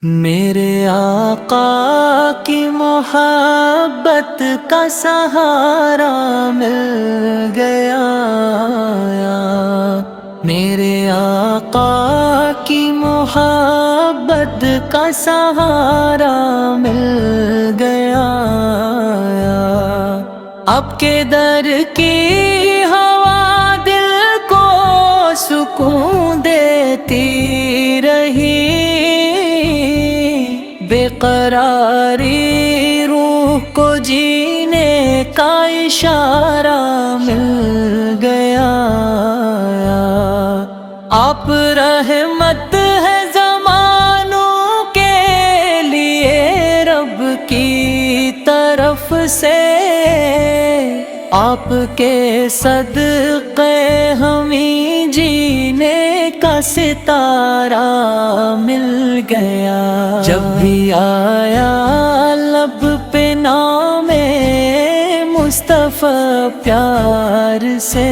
میرے آقا کی محبت کا سہارا مل گیا، میرے آقا کی محبت کا سہارا مل گیا، اب کے در کی ہوا دل کو سکون دیتی رہی، بے قراری روح کو جینے کا اشارہ مل گیا، آپ رحمت ہے زمانوں کے لیے رب کی طرف سے، آپ کے صدقے ہمیں جینے کا ستارہ مل گیا، جب بھی آیا لب پہ نام مصطفیٰ پیار سے،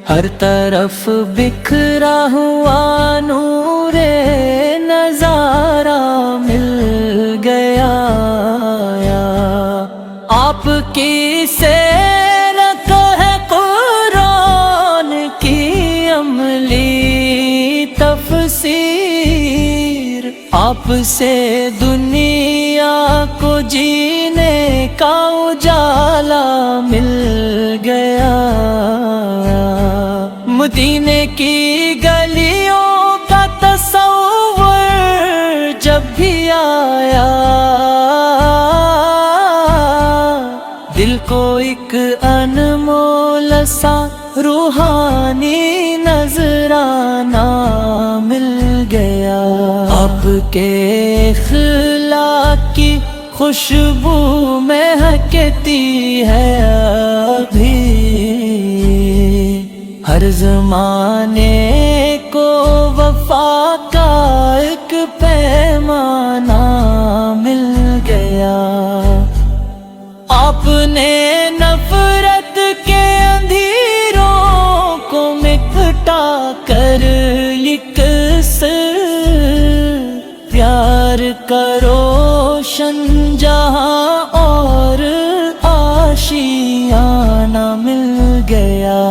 ہر طرف بکھرا ہوا نور نظارہ مل گیا، آپ کی سیرت ہے قرآن کی عملی تفسیر، آپ سے دنیا کو جینے کا اجالا مل گیا، مدینے کی گلیوں کا تصور جب بھی آیا، دل کو ایک انمول سا روحانی نذرانہ مل گیا، آپ کے اخلاق کی خوشبو مہکتی ہے ابھی، ہر زمانے کو وفا کا ایک پیمانہ مل گیا، آپ نے نفرت کے اندھیروں کو مٹا کر یکسر پیار کرو روشن جہاں اور آشیانہ مل گیا،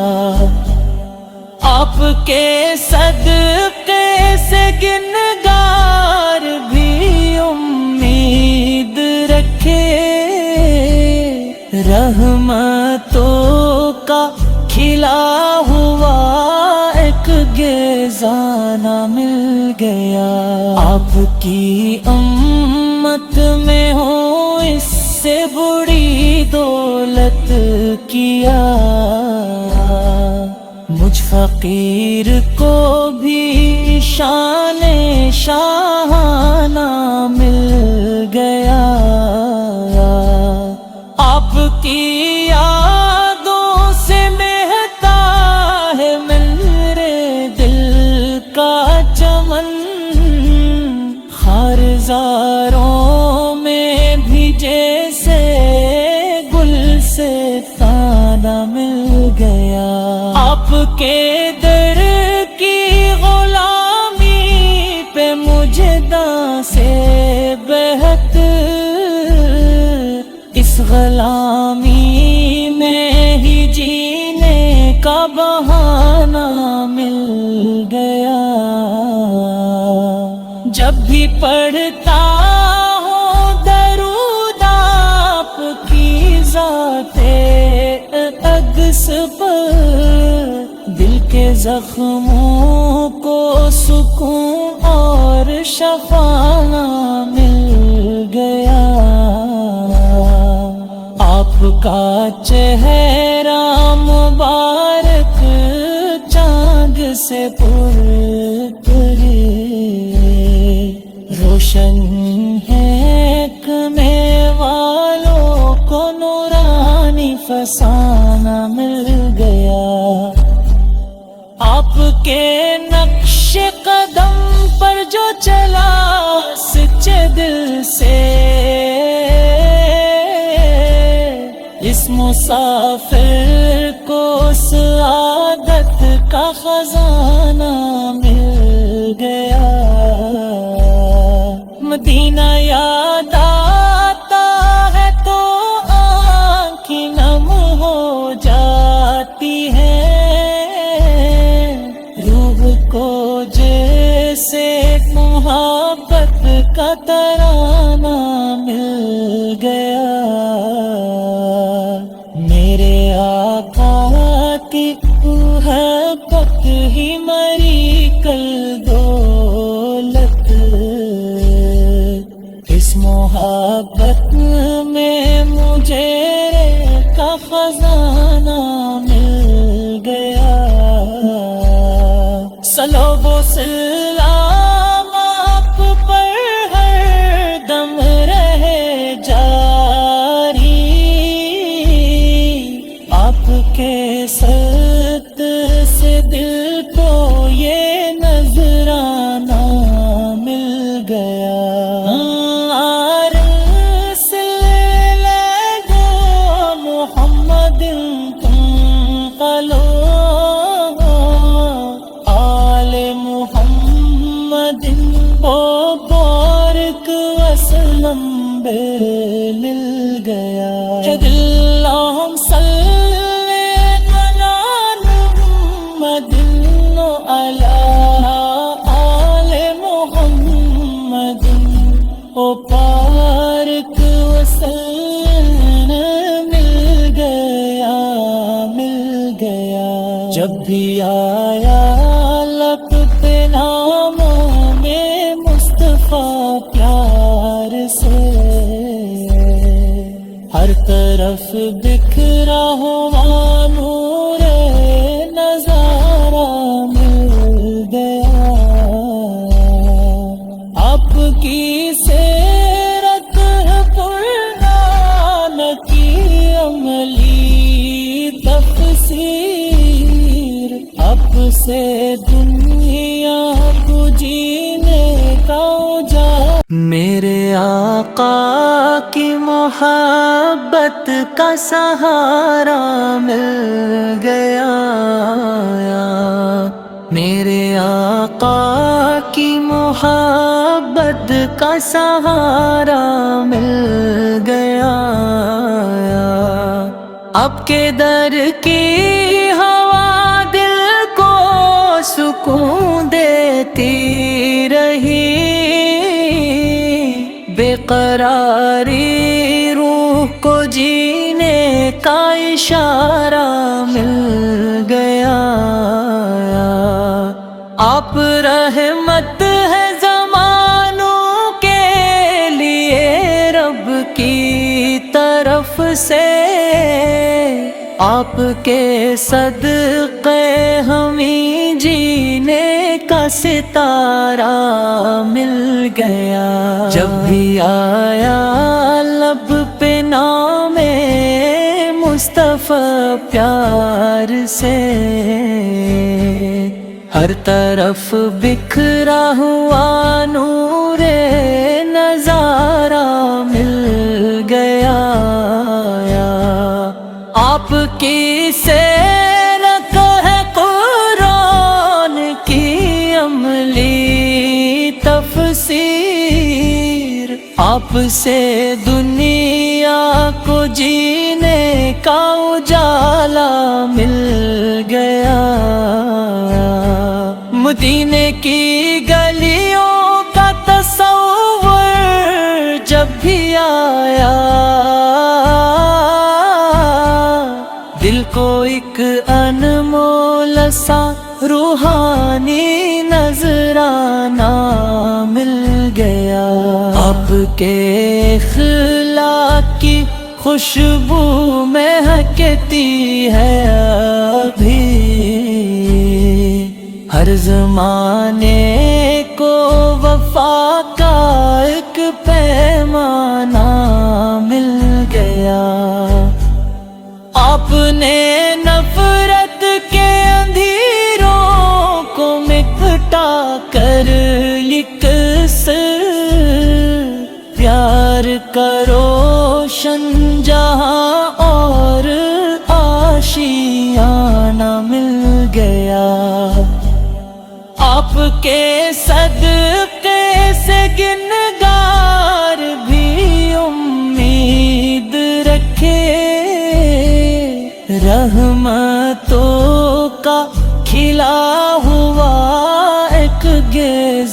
آپ کے صدقے سے گنگار بھی امید رکھے، رحمتوں کا کھلا ہوا ایک گیزانہ مل گیا، آپ کی امت میں ہو اس سے بڑی دولت کیا، مجھ فقیر کو بھی شان شاہانہ مل گیا، آپ کی یادوں سے بہتا ہے میرے دل کا چمن، خارزاروں میں بھی جیسے گل سے تانا مل گیا، آپ کے در کی غلامی پہ مجھے داں سے بہت، اس غلامی میں ہی جینے کا بہانہ مل گیا، جب بھی پڑھتا ہوں درود آپ کی ذات اقدس پر، دل کے زخموں کو سکون اور شفا مل گیا، آپ کا چہرہ مبارک چاند سے پرتری، روشن ہے کمے والوں کو نورانی فسانہ مل گیا، آپ کے نقش قدم پر جو چلا سچے دل سے، اس مسافر کو سعادت کا خزانہ مل گیا۔ مدینہ یاد آتا ہے تو آنکھیں نم ہو جاتی ہے، روح کو جیسے محبت کا ترانہ مل گیا، میرے آقا کی محبت ہی مری کل دولت، اس محبت میں مجھے کا خزانہ مل گیا، صلو و سلام آپ پر ہر دم رہے جاری، آپ کے ساتھ سے دل کو یہ نذرانہ مل گیا، محمد تنقلوا آل محمد وبارك وسلم مل گیا، اللہم صلی علی محمد وعلی آل محمد وبارك وسلم، مل گیا، جب بھی آیا لب پہ ناموں میں مصطفیٰ پیار سے، ہر طرف بکھرا ہوا نور نظارہ مل گیا، آپ کی سیرت قرآن کی عملی تفسیر، اب سے دنیا کو جینے کا اجالا، میرے آقا کی محبت کا سہارا مل گیا، میرے آقا کی محبت کا سہارا مل گیا، آپ کے در کی ہوا دل کو سکون دیتی رہی، بے قراری روح کو جینے کا اشارہ مل گیا، آپ رحمت ہے زمانوں کے لیے رب کی طرف سے، آپ کے صدقے ہمیں جینے کا ستارہ مل گیا، جب بھی آیا لب پہ نام مصطفیٰ پیار سے، ہر طرف بکھرا ہوا نور نظارہ مل گیا، آپ کی سیرت ہے قرآن کی عملی تفسیر، آپ سے دنیا کو جینے کا اجالا مل گیا، مدینے کی گلیوں کا تصور جب بھی آیا، دل کو ایک انمول سا روحانی نذرانہ مل گیا، آپ کے اخلاق کی خوشبو مہکتی ہے ابھی، ہر زمانے کو وفا کا ایک پیمانہ مل گیا، آپ نے نفرت کے اندھیروں کو مٹا کر یکسر پیار کا روشن جہاں اور آشیانہ مل گیا، آپ کے صدقے سے گن گا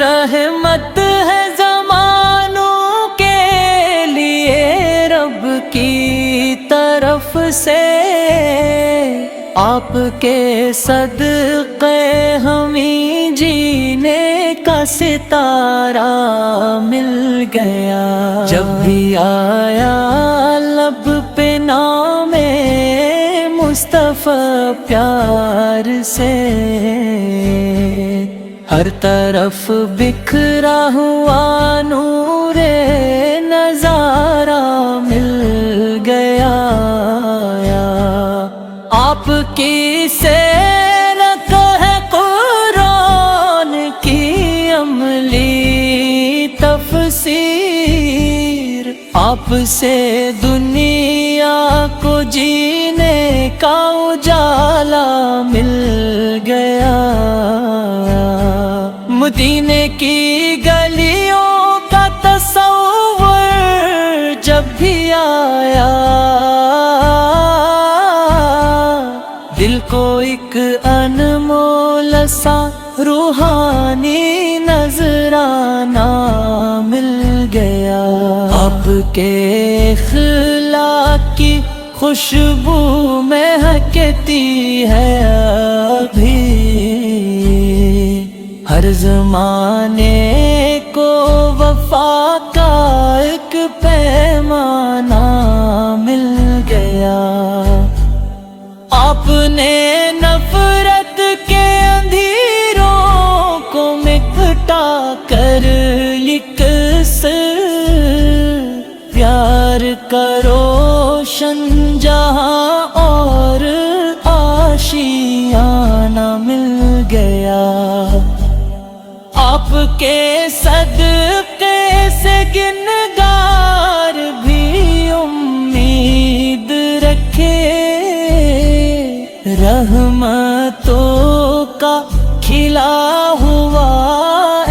رحمت ہے زمانوں کے لیے رب کی طرف سے، آپ کے صدقے ہمیں جینے کا ستارہ مل گیا۔ جب بھی آیا لب پہ نام مصطفیٰ پیار سے، ہر طرف بکھرا ہوا نور نظارہ مل گیا۔ آپ کی سیرت ہے قرآن کی عملی تفسیر، آپ سے دنیا کو جینے کا اجالا مل گیا۔ مدینے کی گلیوں کا تصور جب بھی آیا، دل کو ایک انمول سا روحانی نذرانہ مل گیا۔ آپ کے اخلاق کی خوشبو مہکتی ہے ابھی، ہر زمانے کو وفا کا ایک پیمانہ مل گیا۔ آپ نے نفرت کے اندھیروں کو مٹا کر یکس پیار کا روشن جہاں اور آشیانہ مل گیا۔ آپ کے صدقے سے گنگار بھی امید رکھے، رحمتوں کا کھلا ہوا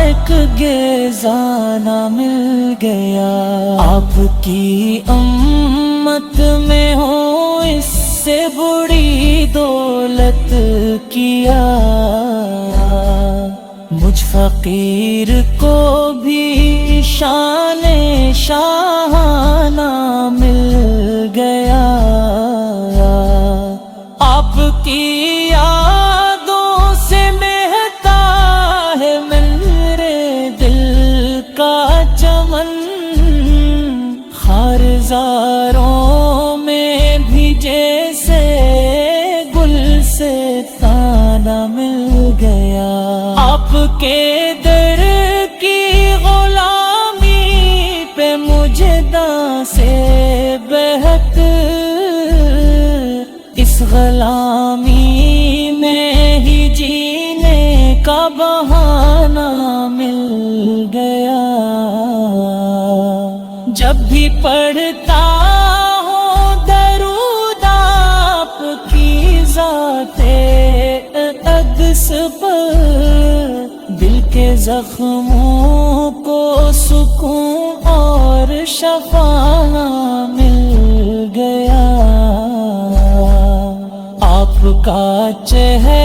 ایک گیزانہ مل گیا۔ آپ کی امت میں ہو اس سے بڑی دولت کیا، مجھ فقیر کو بھی شان شاہانہ مل گیا۔ آپ کی یادوں سے بہتا ہے میرے دل کا چمن، خارزاروں میں بھی جیسے گل سے تانا مل گیا۔ آپ کے در کی غلامی پہ مجھے داں سے بہت، اس غلامی میں ہی جینے کا بہانہ مل گیا۔ جب بھی پڑھتا ہوں درود آپ کی ذات اقدس پر، دل کے زخموں کو سکون اور شفا مل گیا۔ آپ کا چہرہ